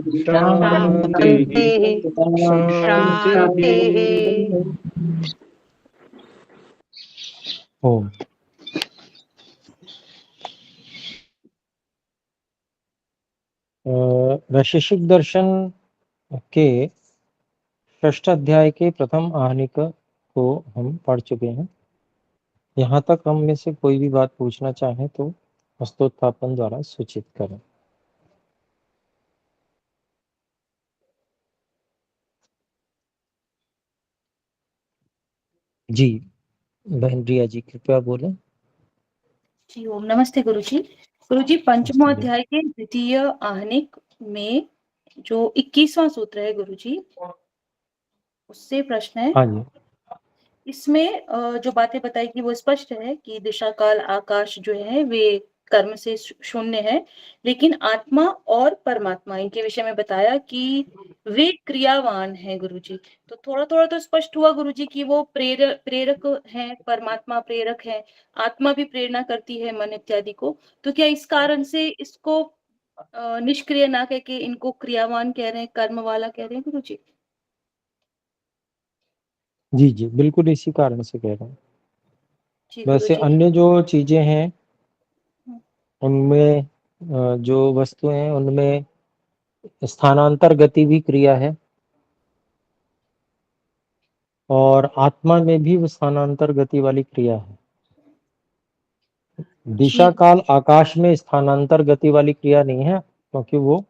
शांति शांति। ओम। वैशेषिक दर्शन के षष्ठ अध्याय के प्रथम आहनिक को हम पढ़ चुके हैं। यहाँ तक हम में से कोई भी बात पूछना चाहे तो हस्तोत्थापन द्वारा सूचित करें। जी बहन रिया जी कृपया बोलें। जी ओम नमस्ते गुरुजी। गुरुजी पंचमो अध्याय के द्वितीय आहनिक में जो 21वां सूत्र है गुरुजी, उससे प्रश्न है। हाँ जी। इसमें जो बातें बताई कि वो स्पष्ट है कि दिशा काल आकाश जो है वे कर्म से शून्य है, लेकिन आत्मा और परमात्मा इनके विषय में बताया कि वे क्रियावान हैं गुरुजी। तो थोड़ा थोड़ा तो स्पष्ट हुआ गुरुजी कि वो प्रेरक हैं, परमात्मा प्रेरक है, आत्मा भी प्रेरणा करती है मन इत्यादि को। तो क्या इस कारण से इसको निष्क्रिय ना कह के इनको क्रियावान कह रहे हैं, कर्म वाला कह रहे हैं गुरुजी? जी जी बिल्कुल इसी कारण से कह रहा हूँ। जी वैसे गुरुजी। अन्य जो चीजें हैं उनमें जो वस्तुएं हैं उनमें स्थानांतर गति भी क्रिया है और आत्मा में भी स्थानांतर गति वाली क्रिया है। जी दिशा काल आकाश में स्थानांतर गति वाली क्रिया नहीं है क्योंकि वो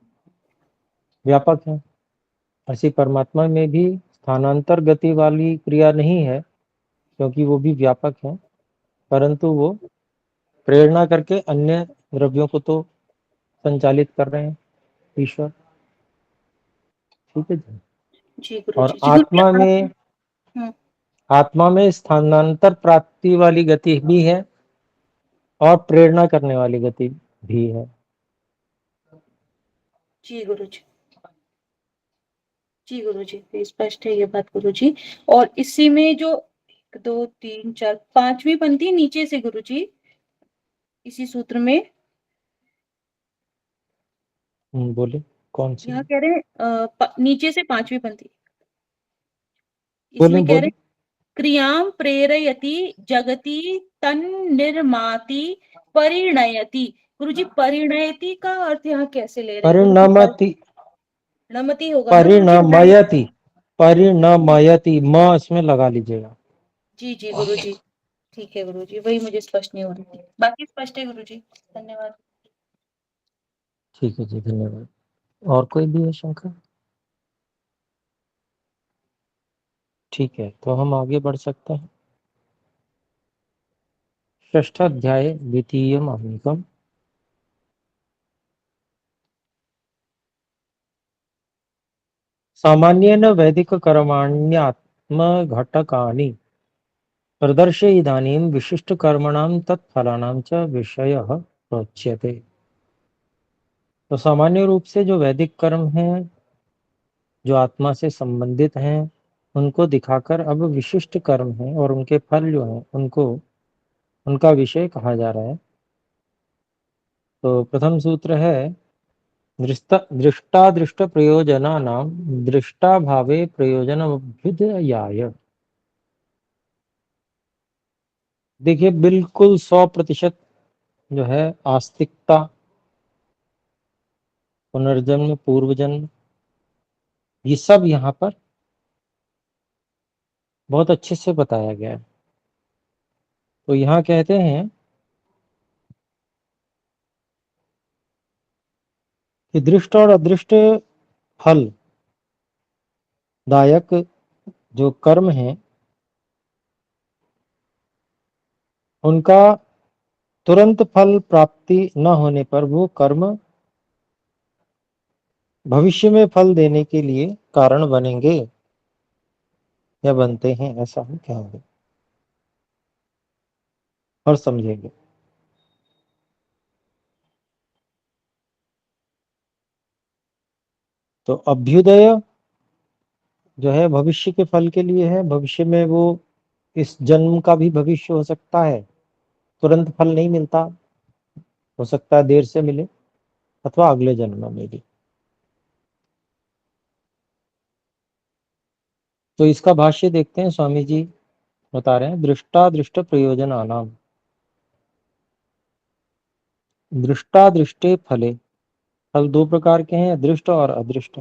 व्यापक है। ऐसी परमात्मा में भी स्थानांतर गति वाली क्रिया नहीं है क्योंकि वो भी व्यापक है, परंतु वो प्रेरणा करके अन्य द्रव्यों को तो संचालित कर रहे हैं ईश्वर। ठीक है जी। जी और गुरुजी। जी गुरुजी हम्म, आत्मा में स्थानांतर प्राप्ति वाली गति भी है और प्रेरणा करने वाली गति भी है। जी गुरुजी। जी गुरुजी, ये स्पष्ट है ये बात गुरुजी। और इसी में जो 1 2 3 4 5वीं पंक्ति नीचे से गुरुजी, इसी सूत्र में बोले कौन सी? यहाँ कह रहे हैं नीचे से 5वीं पंक्ति, बोले इसमें कह रहे बोले। हैं क्रियाम प्रेरयति जगति तन्निर्माति परिणयति। गुरुजी परिणयति का अर्थ यहाँ कैसे ले रहे हैं गुरुजी? परिणमति। परिणमति होगा ना गुरुजी? परिणमयति। परिणमयति म इसमें लगा लीजिएगा। जी जी गुरुजी, ठीक है गुरुजी, वही मुझे स्पष्ट नहीं हो रही थी, बाकी स्पष्ट है गुरुजी। धन्यवाद। ठीक है जी धन्यवाद। और कोई भी है शंका? ठीक है तो हम आगे बढ़ सकते हैं। षष्ठाध्याय द्वितीयम् आहनिकम्। सामान्येन वैदिककर्माण्यात्मघटकानि प्रदर्श्य इदानीं विशिष्टकर्मणां तत्फलानां च विषयः प्रोच्यते। तो सामान्य रूप से जो वैदिक कर्म हैं जो आत्मा से संबंधित हैं उनको दिखाकर अब विशिष्ट कर्म हैं और उनके फल जो हैं उनको उनका विषय कहा जा रहा है। तो प्रथम सूत्र है दृष्टादृष्ट प्रयोजनानां दृष्टाभावे प्रयोजनमभ्युदयाय। देखिए बिल्कुल 100% जो है आस्तिकता, पुनर्जन्म, पूर्व जन्म, ये सब यहाँ पर बहुत अच्छे से बताया गया है। तो यहाँ कहते हैं कि दृष्ट और अदृष्ट फल दायक जो कर्म हैं उनका तुरंत फल प्राप्ति न होने पर वो कर्म भविष्य में फल देने के लिए कारण बनेंगे या बनते हैं, ऐसा हम कहेंगे और समझेंगे। तो अभ्युदय जो है भविष्य के फल के लिए है। भविष्य में वो इस जन्म का भी भविष्य हो सकता है, तुरंत फल नहीं मिलता, हो सकता है देर से मिले, अथवा अगले जन्म में भी। तो इसका भाष्य देखते हैं। स्वामी जी बता रहे हैं, दृष्टादृष्ट प्रयोजनानाम, दृष्टादृष्टे फले, फल दो प्रकार के हैं, दृष्ट और अदृष्ट।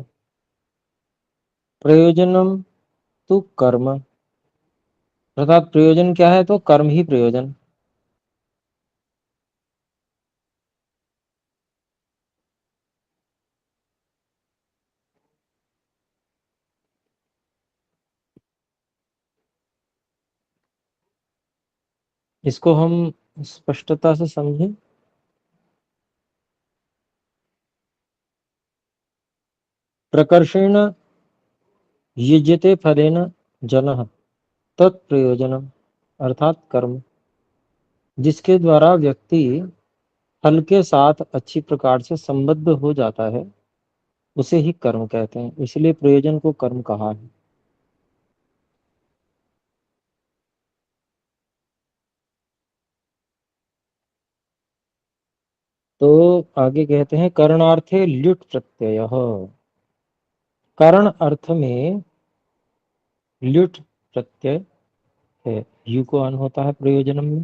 प्रयोजनम तो कर्म, अर्थात प्रयोजन क्या है, तो कर्म ही प्रयोजन। इसको हम स्पष्टता से समझें। प्रकर्षेण युज्यते फलेन जनः तत्प्रयोजनम, अर्थात कर्म, जिसके द्वारा व्यक्ति फल के साथ अच्छी प्रकार से संबद्ध हो जाता है, उसे ही कर्म कहते हैं। इसलिए प्रयोजन को कर्म कहा है। तो आगे कहते हैं, करणार्थे ल्युट प्रत्यय, करण अर्थ में ल्युट प्रत्यय है, यू को अन होता है प्रयोजनम में।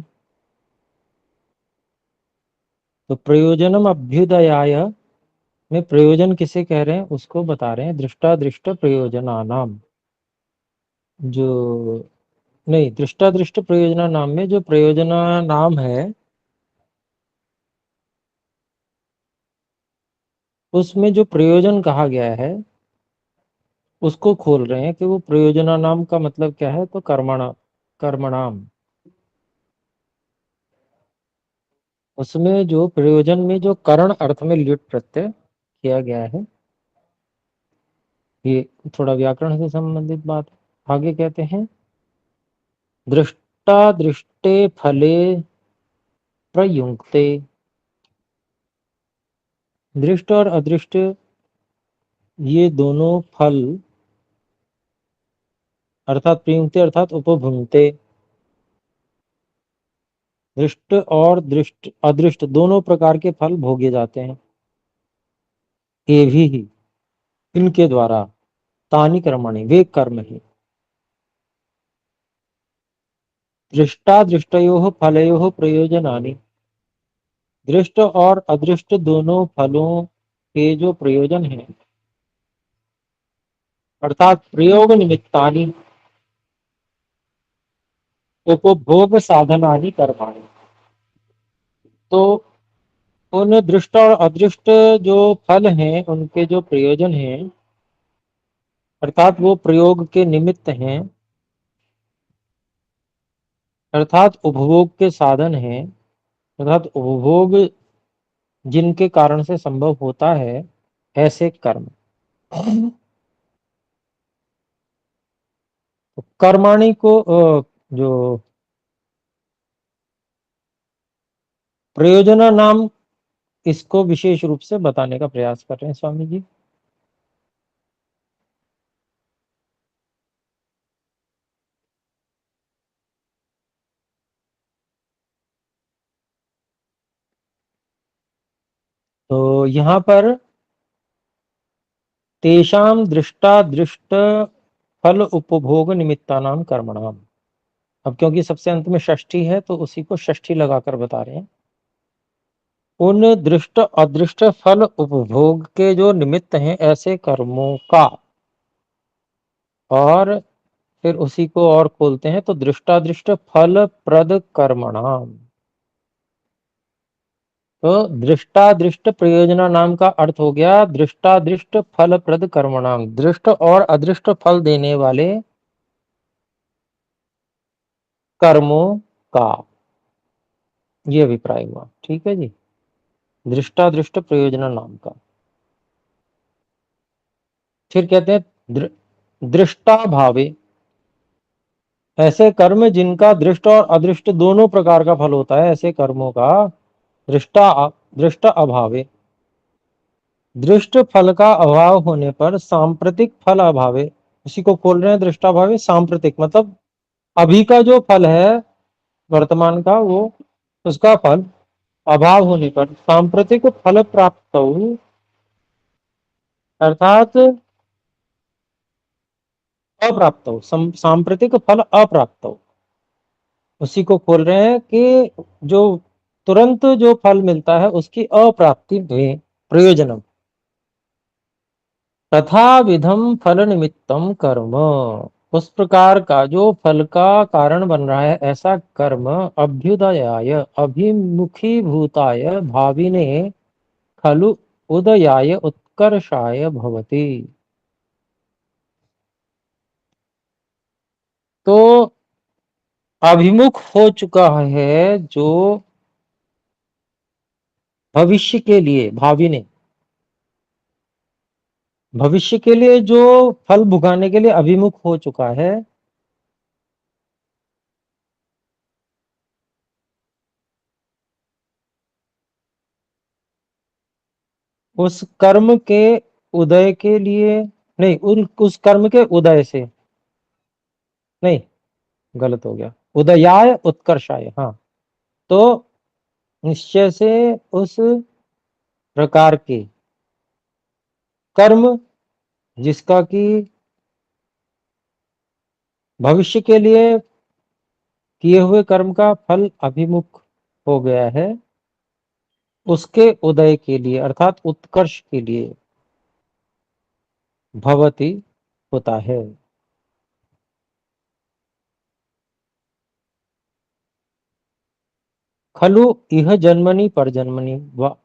तो प्रयोजनम अभ्युदयाय में प्रयोजन किसे कह रहे हैं, उसको बता रहे हैं, दृष्टादृष्ट प्रयोजनानाम। जो नहीं, दृष्टादृष्ट प्रयोजना नाम में जो प्रयोजना नाम है, उसमें जो प्रयोजन कहा गया है उसको खोल रहे हैं कि वो प्रयोजना नाम का मतलब क्या है, तो कर्मणाम। उसमें जो प्रयोजन में जो करण अर्थ में ल्युट प्रत्यय किया गया है, ये थोड़ा व्याकरण से संबंधित बात है। आगे कहते हैं, दृष्टा दृष्टे फले प्रयुक्ते, दृष्ट और अदृष्ट ये दोनों फल, अर्थात प्रयुक्ते अर्थात उपभुंगते, दृष्ट और दृष्ट अदृष्ट दोनों प्रकार के फल भोगे जाते हैं। ये भी ही इनके द्वारा, तानि कर्मणि, वे कर्म ही, दृष्टादृष्टयोः फलयोः प्रयोजनानि, दृष्ट और अदृष्ट दोनों फलों के जो प्रयोजन हैं, अर्थात प्रयोग निमित्तानि उपभोग साधनानि कर्माणि। तो उन दृष्ट और अदृष्ट जो फल हैं, उनके जो प्रयोजन हैं, अर्थात वो प्रयोग के निमित्त हैं, अर्थात उपभोग के साधन हैं, अर्थात उपभोग जिनके कारण से संभव होता है, ऐसे कर्म। तो कर्माणि को जो प्रयोजना नाम, इसको विशेष रूप से बताने का प्रयास कर रहे हैं स्वामी जी। तो यहाँ पर तेषाम दृष्टादृष्ट फल उपभोग निमित्तानाम कर्मणाम, अब क्योंकि सबसे अंत में षष्ठी है तो उसी को षष्ठी लगाकर बता रहे हैं। उन दृष्ट अदृष्ट फल उपभोग के जो निमित्त हैं ऐसे कर्मों का, और फिर उसी को और खोलते हैं, तो दृष्टादृष्ट फल प्रद कर्मणाम। तो दृष्टादृष्ट प्रयोजना नाम का अर्थ हो गया दृष्टादृष्ट फल प्रद कर्मणाम, दृष्ट और अदृष्ट फल देने वाले कर्मों का, ये अभिप्राय हुआ। ठीक है जी, दृष्टादृष्ट प्रयोजना नाम का। फिर कहते हैं दृष्टा भावे, ऐसे कर्म जिनका दृष्ट और अदृष्ट दोनों प्रकार का फल होता है, ऐसे कर्मों का दृष्टा दृष्ट अभावे, दृष्ट फल का अभाव होने पर सांप्रतिक फल अभावे, उसी को खोल रहे हैं दृष्टाभावे सांप्रतिक, मतलब अभी का जो फल है वर्तमान का, वो उसका फल अभाव होने पर सांप्रतिक फल प्राप्त, अर्थात अप्राप्त हो, सांप्रतिक फल अप्राप्त हो, उसी को खोल रहे हैं कि जो तुरंत जो फल मिलता है उसकी अप्राप्ति में प्रयोजनम तथा विधम फल निमित्तम कर्म, उस प्रकार का जो फल का कारण बन रहा है ऐसा कर्म अभ्युदयाय अभिमुखी भूताय भाविने खलु उदयाय उत्कर्षाय भवति। तो अभिमुख हो चुका है जो भविष्य के लिए, भावी ने भविष्य के लिए जो फल भुगाने के लिए अभिमुख हो चुका है, उस कर्म के उदय के लिए, नहीं, उस कर्म के उदय से, नहीं, गलत हो गया, उदयाय उत्कर्षाय, हाँ। तो निश्चय से उस प्रकार के कर्म जिसका कि भविष्य के लिए किए हुए कर्म का फल अभिमुख हो गया है, उसके उदय के लिए अर्थात उत्कर्ष के लिए भवति होता है। खलु इह जन्मनि पर जन्मनि व,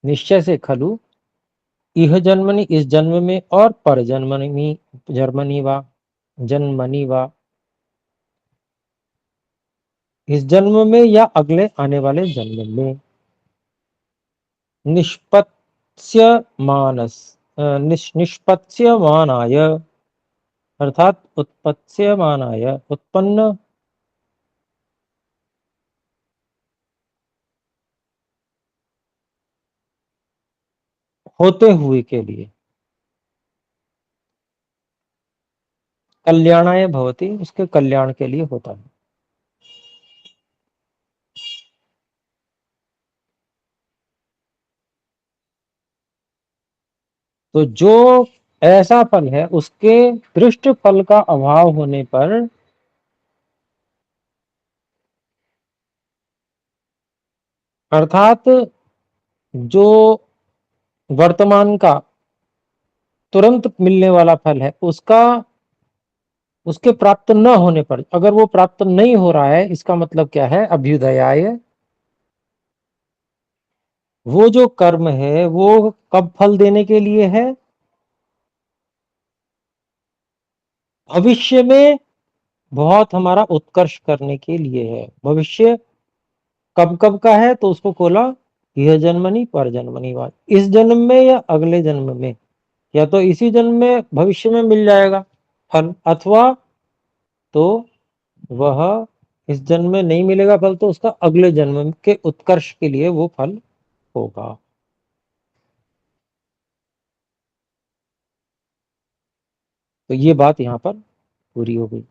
निश्चय से खलु इह जन्मनि इस जन्म में और पर जन्मनि जर्मनी वा जन्मनि वा इस जन्म में या अगले आने वाले जन्म में निष्पत्स्यमानस निष्पत्स्यमानाय अर्थात उत्पत्स्यमानाय उत्पन्न होते हुए के लिए, कल्याणाय भवति उसके कल्याण के लिए होता है। तो जो ऐसा फल है उसके दृष्ट फल का अभाव होने पर अर्थात जो वर्तमान का तुरंत मिलने वाला फल है उसका उसके प्राप्त न होने पर, अगर वो प्राप्त नहीं हो रहा है, इसका मतलब क्या है, अभ्युदयाय, वो जो कर्म है वो कब फल देने के लिए है, भविष्य में बहुत हमारा उत्कर्ष करने के लिए है। भविष्य कब कब का है, तो उसको खोला, यह जन्मनी पर जन्मनी बात, इस जन्म में या अगले जन्म में, या तो इसी जन्म में भविष्य में मिल जाएगा फल, अथवा तो वह इस जन्म में नहीं मिलेगा फल तो उसका अगले जन्म के उत्कर्ष के लिए वो फल होगा। तो ये बात यहाँ पर पूरी हो गई।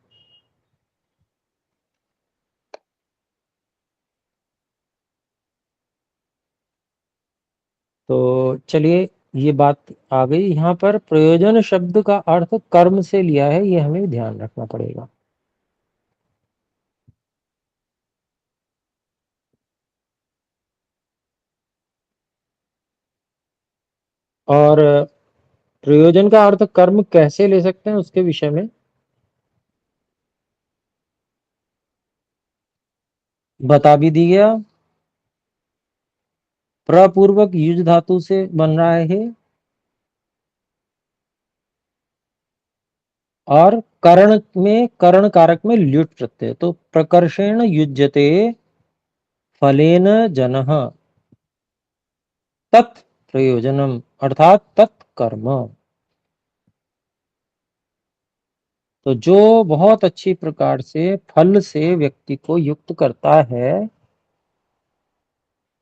तो चलिए, ये बात आ गई। यहाँ पर प्रयोजन शब्द का अर्थ कर्म से लिया है, ये हमें ध्यान रखना पड़ेगा। और प्रयोजन का अर्थ कर्म कैसे ले सकते हैं उसके विषय में बता भी दी गया। प्रपूर्वक युज धातु से बन रहा है और करण में, करण कारक में ल्युट प्रत्यय, तो प्रकर्षेण युज्यते फलेन जनः तत् प्रयोजनम अर्थात तत्कर्म। तो जो बहुत अच्छी प्रकार से फल से व्यक्ति को युक्त करता है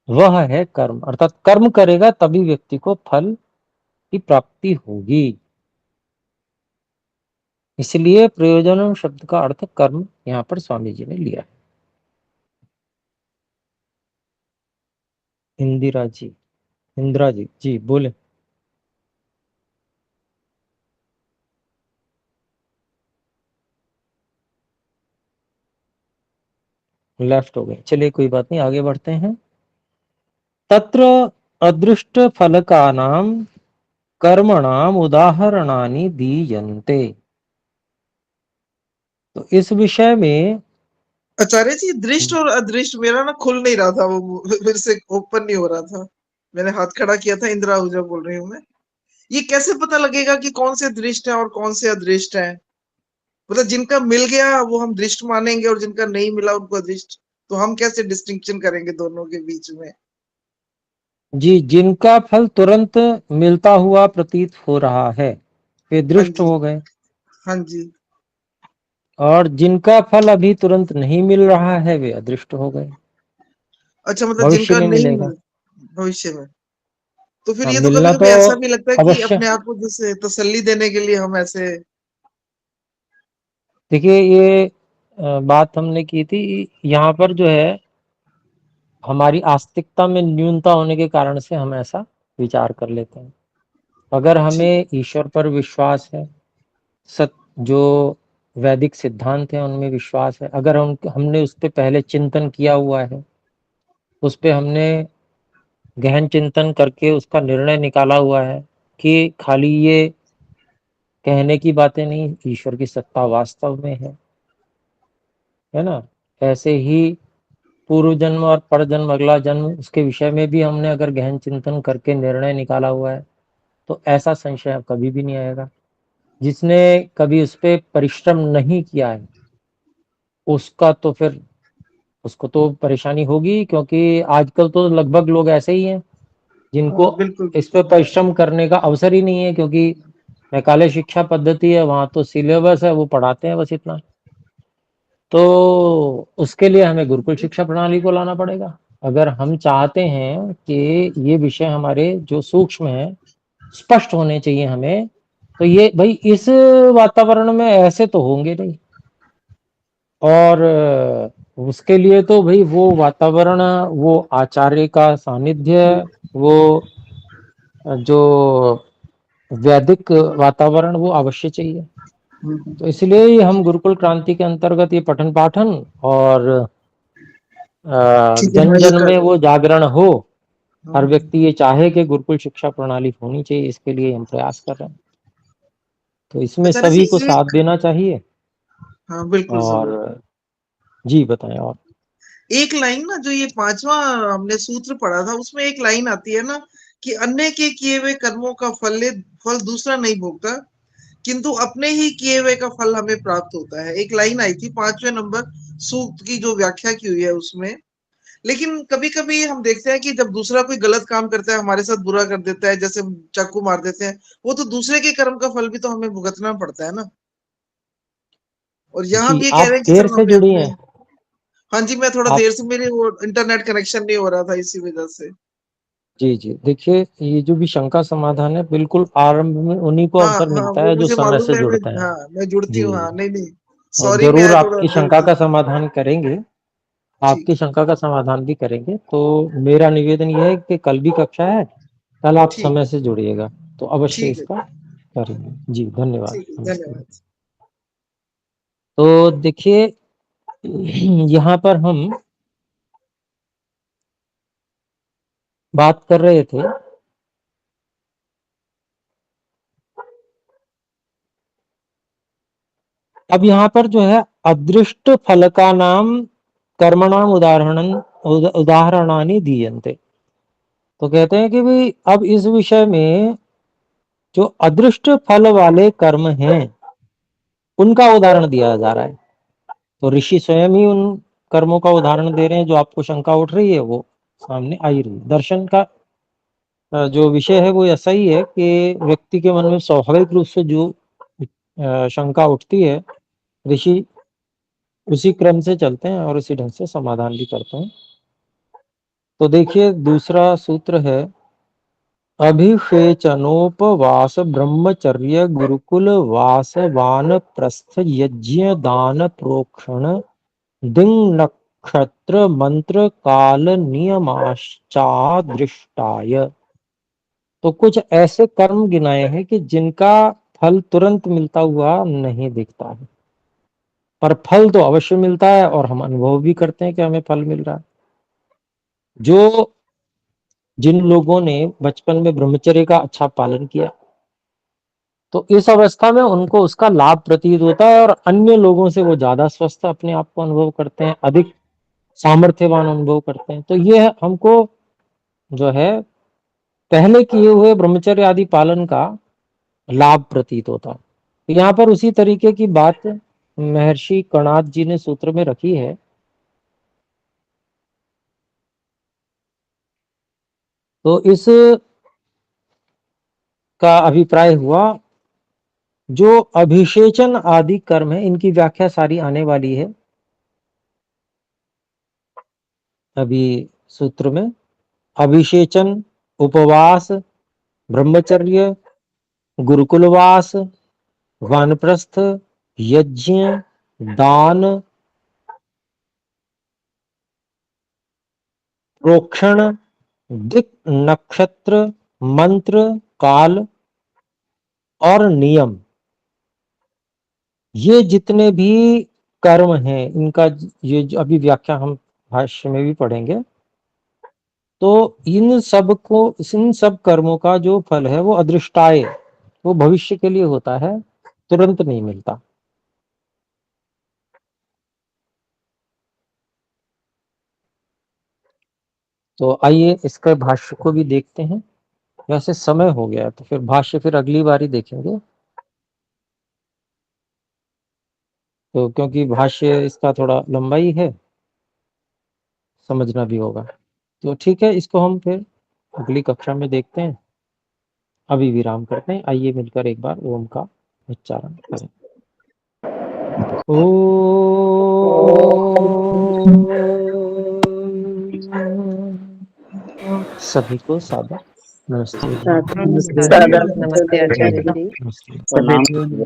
वह है कर्म, अर्थात कर्म करेगा तभी व्यक्ति को फल की प्राप्ति होगी। इसलिए प्रयोजन शब्द का अर्थ कर्म यहाँ पर स्वामी जी ने लिया है। इंदिरा जी। इंदिरा जी, जी बोले। लेफ्ट हो गए, चलिए कोई बात नहीं, आगे बढ़ते हैं। तत्र अदृष्ट फलकानां कर्मणाम उदाहरणानि दीयन्ते। तो इस विषय में आचार्य जी, दृष्ट और अदृष्ट मेरा ना खुल नहीं रहा था, वो फिर से ओपन नहीं हो रहा था। मैंने हाथ खड़ा किया था। इंदिरा आहूजा बोल रही हूँ मैं। ये कैसे पता लगेगा कि कौन से दृष्ट है और कौन से अदृष्ट है? मतलब जिनका मिल गया वो हम दृष्ट मानेंगे और जिनका नहीं मिला उनको अदृष्ट। तो हम कैसे डिस्टिंक्शन करेंगे दोनों के बीच में? जी, जिनका फल तुरंत मिलता हुआ प्रतीत हो रहा है वे हाँ दृष्ट जी। हो गए, हाँ जी। और जिनका फल अभी तुरंत नहीं मिल रहा है वे अदृष्ट हो गए, अच्छा, मतलब भविष्य जिनका में नहीं मिलेगा। मिल भविष्य में। तो फिर हाँ, ये तो मिलना कभी-कभी तो ऐसा भी लगता है कि अवश्य। अपने आप को जैसे तसल्ली देने के लिए हम ऐसे। देखिए ये बात हमने की थी, यहाँ पर जो है हमारी आस्तिकता में न्यूनता होने के कारण से हम ऐसा विचार कर लेते हैं। अगर ठीक हमें है। ईश्वर पर विश्वास है, सत जो वैदिक सिद्धांत है उनमें विश्वास है, अगर हमने उस पे पहले चिंतन किया हुआ है, उस पे हमने गहन चिंतन करके उसका निर्णय निकाला हुआ है कि खाली ये कहने की बातें नहीं, ईश्वर की सत्ता वास्तव में है ना। ऐसे ही पूर्व जन्म और पर जन्म, अगला जन्म, उसके विषय में भी हमने अगर गहन चिंतन करके निर्णय निकाला हुआ है, तो ऐसा संशय कभी भी नहीं आएगा। जिसने कभी उस पे परिश्रम नहीं किया है उसका तो फिर उसको तो परेशानी होगी, क्योंकि आजकल तो लगभग लोग ऐसे ही हैं हाँ, जिनको बिल्कुल, इस पे बिल्कुल। परिश्रम करने का अवसर ही नहीं है, क्योंकि मैकाले शिक्षा पद्धति है, वहां तो सिलेबस है, वो पढ़ाते हैं बस इतना। तो उसके लिए हमें गुरुकुल शिक्षा प्रणाली को लाना पड़ेगा। अगर हम चाहते हैं कि ये विषय हमारे जो सूक्ष्म है स्पष्ट होने चाहिए हमें, तो ये भाई इस वातावरण में ऐसे तो होंगे नहीं। और उसके लिए तो भाई वो वातावरण, वो आचार्य का सानिध्य, वो जो वैदिक वातावरण वो अवश्य चाहिए। तो इसलिए ही हम गुरुकुल क्रांति के अंतर्गत ये पठन पाठन और ठीक है, जन मैं ये जन में कर। वो जागरण हो। हर हाँ। व्यक्ति ये चाहे कि गुरुकुल शिक्षा प्रणाली होनी चाहिए, इसके लिए हम प्रयास कर रहे हैं। तो इसमें आचार्य जी, सभी को साथ एक। देना चाहिए। हाँ, बिल्कुल जरूर। और जी बताएं। और एक लाइन ना, जो ये पांचवा हमने सूत्र पढ़ा था, उसमें एक लाइन आती है ना कि अन्य के किए हुए कर्मों का फल दूसरा नहीं भोगता, किंतु अपने ही किए हुए का फल हमें प्राप्त होता है। एक लाइन आई थी 5वें नंबर सूक्त की जो व्याख्या की हुई है उसमें। लेकिन कभी कभी हम देखते हैं कि जब दूसरा कोई गलत काम करता है, हमारे साथ बुरा कर देता है, जैसे चाकू मार देते हैं, वो तो दूसरे के कर्म का फल भी तो हमें भुगतना पड़ता है ना। और यहाँ जी, भी ये कह रहे आप हैं कि देर जब से हमें जुड़ी अपने। हैं। हाँ जी, मैं थोड़ा आप देर से, मेरे वो इंटरनेट कनेक्शन नहीं हो रहा था, इसी वजह से। जी जी, देखिए ये जो भी शंका समाधान है, बिल्कुल आरंभ में उन्हीं को हाँ, अवसर हाँ, मिलता वो है जो मुझे समय मालूम से है। जुड़ते हैं। मैं जुड़ती जी, हूँ। हाँ, नहीं, नहीं। और सॉरी, मैं जरूर थोड़ा आपकी देर शंका से। का समाधान करेंगे। आपकी ठीक। शंका का समाधान भी करेंगे। तो मेरा निवेदन यह है कि कल भी कक्षा है, कल आप ठीक। समय से जुड़िएगा, तो अवश्य ठीक है। इसका करेंगे। जी धन्यवाद, ठीक है, नमस्ते। धन्यवाद। तो देखिए यहाँ पर हम बात कर रहे थे अब यहाँ पर जो है अदृष्ट फलका नाम कर्मणाम उदाहरणानि दीयन्ते। तो कहते हैं कि भाई अब इस विषय में जो अदृष्ट फल वाले कर्म हैं उनका उदाहरण दिया जा रहा है। तो ऋषि स्वयं ही उन कर्मों का उदाहरण दे रहे हैं। जो आपको शंका उठ रही है वो सामने आई रही है। दर्शन का जो विषय है वो ऐसा ही है कि व्यक्ति के मन में स्वाभाविक रूप से जो शंका उठती है, ऋषि उसी क्रम से चलते हैं और उसी ढंग से समाधान भी करते हैं। तो देखिए दूसरा सूत्र है, अभिषेचनोपवास ब्रह्मचर्य गुरुकुल वास वानप्रस्थ यज्ञ दान प्रोक्षण दिन नक्षत्र मंत्र काल नियमाश्चादृष्टाय। तो कुछ ऐसे कर्म गिनाए हैं कि जिनका फल तुरंत मिलता हुआ नहीं दिखता है, पर फल तो अवश्य मिलता है और हम अनुभव भी करते हैं कि हमें फल मिल रहा है। जो जिन लोगों ने बचपन में ब्रह्मचर्य का अच्छा पालन किया, तो इस अवस्था में उनको उसका लाभ प्रतीत होता है और अन्य लोगों से वो ज्यादा स्वस्थ अपने आप को अनुभव करते हैं, अधिक सामर्थ्यवान अनुभव करते हैं। तो ये हमको जो है पहले किए हुए ब्रह्मचर्य आदि पालन का लाभ प्रतीत होता है। तो यहाँ पर उसी तरीके की बात महर्षि कणाद जी ने सूत्र में रखी है। तो इस का अभिप्राय हुआ जो अभिषेचन आदि कर्म है, इनकी व्याख्या सारी आने वाली है अभी सूत्र में। अभिषेचन, उपवास, ब्रह्मचर्य, गुरुकुलवास, वानप्रस्थ, यज्ञ, दान, प्रोक्षण, दिक् नक्षत्र, मंत्र, काल और नियम, ये जितने भी कर्म हैं, इनका ये जो अभी व्याख्या हम भाष्य में भी पढ़ेंगे। तो इन सब कर्मों का जो फल है वो अदृष्टाय, वो भविष्य के लिए होता है, तुरंत नहीं मिलता। तो आइए इसके भाष्य को भी देखते हैं। वैसे समय हो गया तो फिर भाष्य फिर अगली बार ही देखेंगे, तो क्योंकि भाष्य इसका थोड़ा लंबा ही है, समझना भी होगा। तो ठीक है, इसको हम फिर अगली कक्षा में देखते हैं। अभी विराम करते हैं। आइए मिलकर एक बार ओम का उच्चारण करें। सभी को सादर नमस्ते। नमस्ते आचार्य जी। नमस्ते। प्रणाम।